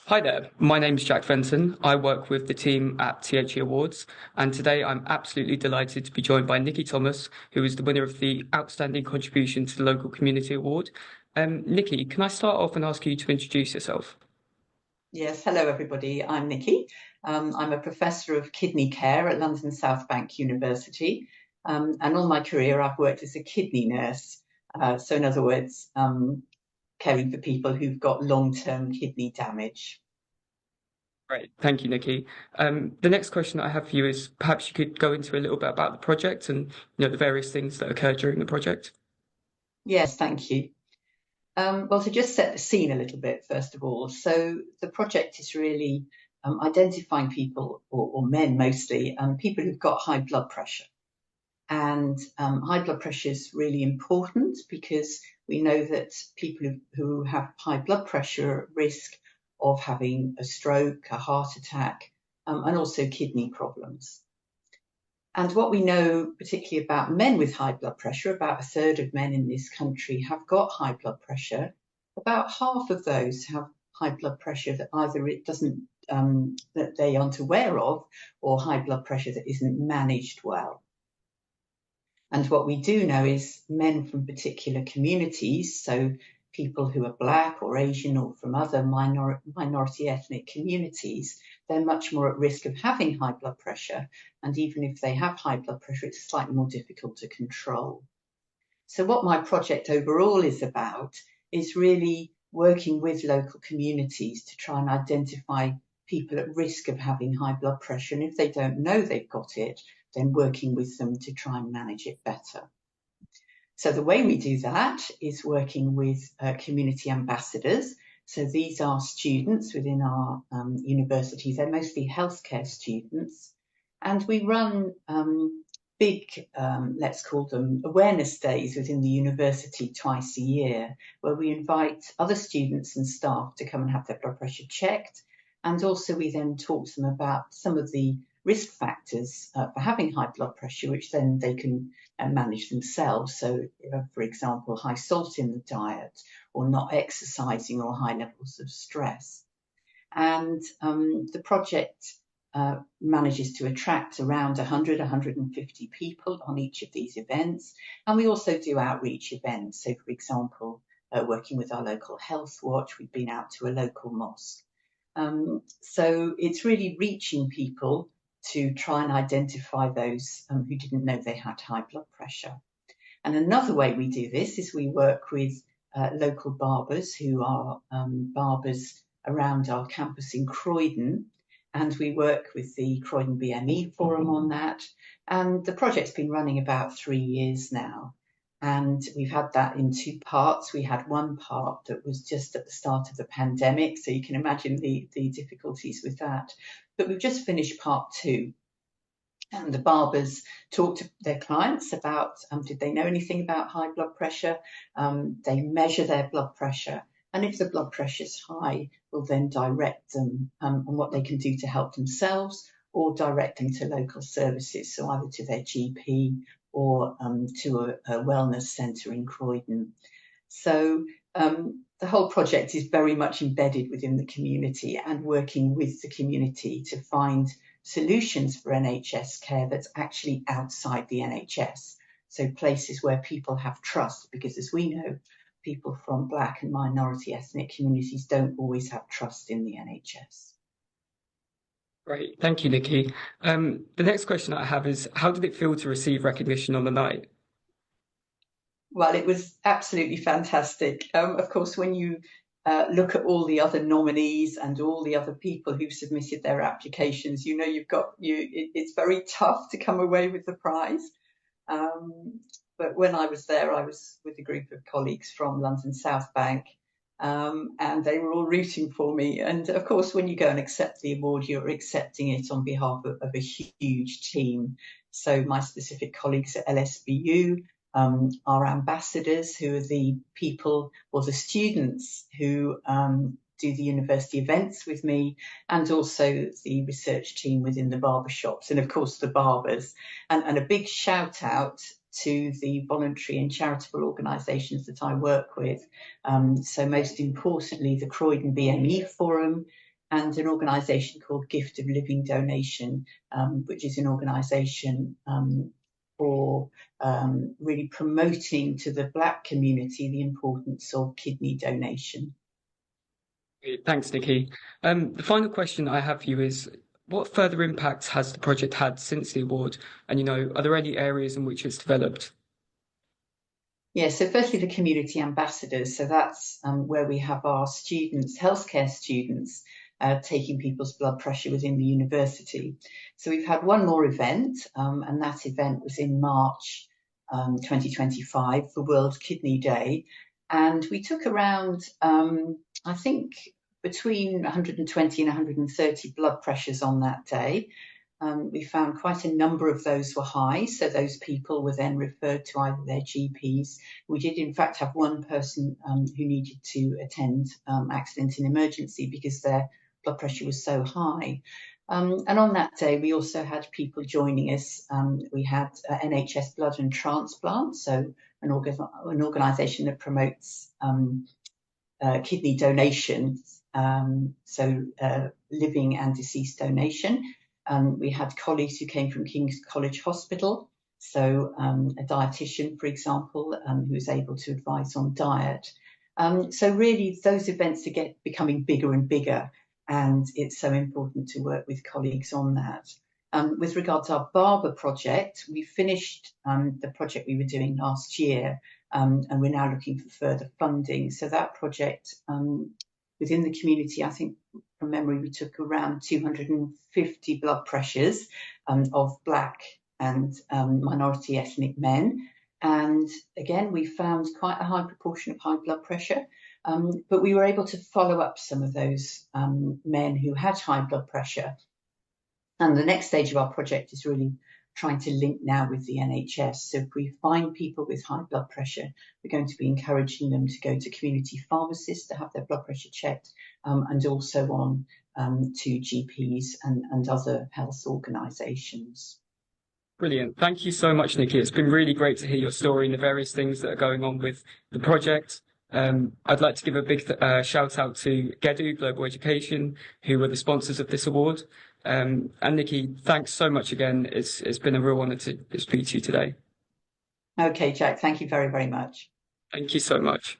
Hi there, my name's Jack Fenton. I work with the team at THE Awards, and today I'm absolutely delighted to be joined by Nicki Thomas, who is the winner of the Outstanding Contribution to the Local Community Award. Nicki, can I start off and ask you to introduce yourself? Yes, hello everybody. I'm Nicki. I'm a professor of kidney care at London South Bank University. And all my career, I've worked as a kidney nurse. So, in other words, caring for people who've got long-term kidney damage. Great, thank you, Nicki. The next question I have for you is perhaps you could go into a little bit about the project and the various things that occurred during the project. Yes, thank you. Well, to just set the scene a little bit, first of all, so the project is really identifying people, or men mostly, people who've got high blood pressure. And high blood pressure is really important because we know that people who have high blood pressure are at risk of having a stroke, a heart attack, and also kidney problems. And what we know, particularly about men with high blood pressure, about a third of men in this country have got high blood pressure. About half of those have high blood pressure that either it doesn't, that they aren't aware of, or high blood pressure that isn't managed well. And what we do know is men from particular communities, so people who are Black or Asian or from other minority ethnic communities, they're much more at risk of having high blood pressure. And even if they have high blood pressure, it's slightly more difficult to control. So what my project overall is about is really working with local communities to try and identify people at risk of having high blood pressure. And if they don't know they've got it, then working with them to try and manage it better. So the way we do that is working with community ambassadors. So these are students within our universities. They're mostly healthcare students. And we run big, let's call them awareness days within the university twice a year, where we invite other students and staff to come and have their blood pressure checked. And also we then talk to them about some of the risk factors for having high blood pressure, which then they can manage themselves. So, for example, high salt in the diet, or not exercising, or high levels of stress. And the project manages to attract around 100, 150 people on each of these events. And we also do outreach events. So, for example, working with our local health watch, we've been out to a local mosque. So it's really reaching people to try and identify those who didn't know they had high blood pressure. And another way we do this is we work with local barbers who are barbers around our campus in Croydon, and we work with the Croydon BME Forum on that. And the project's been running about 3 years now. And we've had that in two parts. We had one part that was just at the start of the pandemic, so you can imagine the difficulties with that. But we've just finished part two. And the barbers talk to their clients about did they know anything about high blood pressure? They measure their blood pressure. And if the blood pressure is high, we'll then direct them on what they can do to help themselves, or direct them to local services, so either to their GP or to a wellness centre in Croydon. So the whole project is very much embedded within the community and working with the community to find solutions for NHS care that's actually outside the NHS. So places where people have trust, because as we know, people from Black and minority ethnic communities don't always have trust in the NHS. Great, thank you, Nicki. The next question I have is, how did it feel to receive recognition on the night? Well, it was absolutely fantastic. Of course, when you look at all the other nominees and all the other people who've submitted their applications, you know it's very tough to come away with the prize. But when I was there, I was with a group of colleagues from London South Bank, and they were all rooting for me. And of course, when you go and accept the award, you're accepting it on behalf of a huge team. So my specific colleagues at LSBU, our ambassadors, who are the people or the students who do the university events with me, and also the research team within the barbershops, and of course the barbers. And a big shout out to the voluntary and charitable organisations that I work with. So most importantly, the Croydon BME Forum, and an organisation called Gift of Living Donation, which is an organisation for really promoting to the Black community the importance of kidney donation. Thanks, Nicki. The final question I have for you is, what further impacts has the project had since the award? And, are there any areas in which it's developed? Yeah, so firstly, the community ambassadors. So that's where we have our students, healthcare students, taking people's blood pressure within the university. So we've had one more event, and that event was in March 2025 for World Kidney Day. And we took around, I think, between 120 and 130 blood pressures on that day. We found quite a number of those were high, so those people were then referred to either their GPs. We did, in fact, have one person who needed to attend accident and emergency because their blood pressure was so high. And on that day, we also had people joining us. We had NHS Blood and Transplant, so an organisation that promotes kidney donation, so living and deceased donation. We had colleagues who came from King's College Hospital, so a dietitian, for example, who was able to advise on diet. So really, those events are becoming bigger and bigger, and it's so important to work with colleagues on that. With regard to our Barber project, we finished the project we were doing last year, and we're now looking for further funding. So that project, within the community, I think from memory, we took around 250 blood pressures of Black and minority ethnic men. And again, we found quite a high proportion of high blood pressure, but we were able to follow up some of those men who had high blood pressure. And the next stage of our project is really trying to link now with the NHS. So if we find people with high blood pressure, we're going to be encouraging them to go to community pharmacists to have their blood pressure checked, and also on to GPs and other health organisations. Brilliant. Thank you so much, Nicki. It's been really great to hear your story and the various things that are going on with the project. I'd like to give a big shout out to GEDU Global Education, who were the sponsors of this award. And Nicki, thanks so much again. It's been a real honour to speak to you today. Okay, Jack, thank you very, very much. Thank you so much.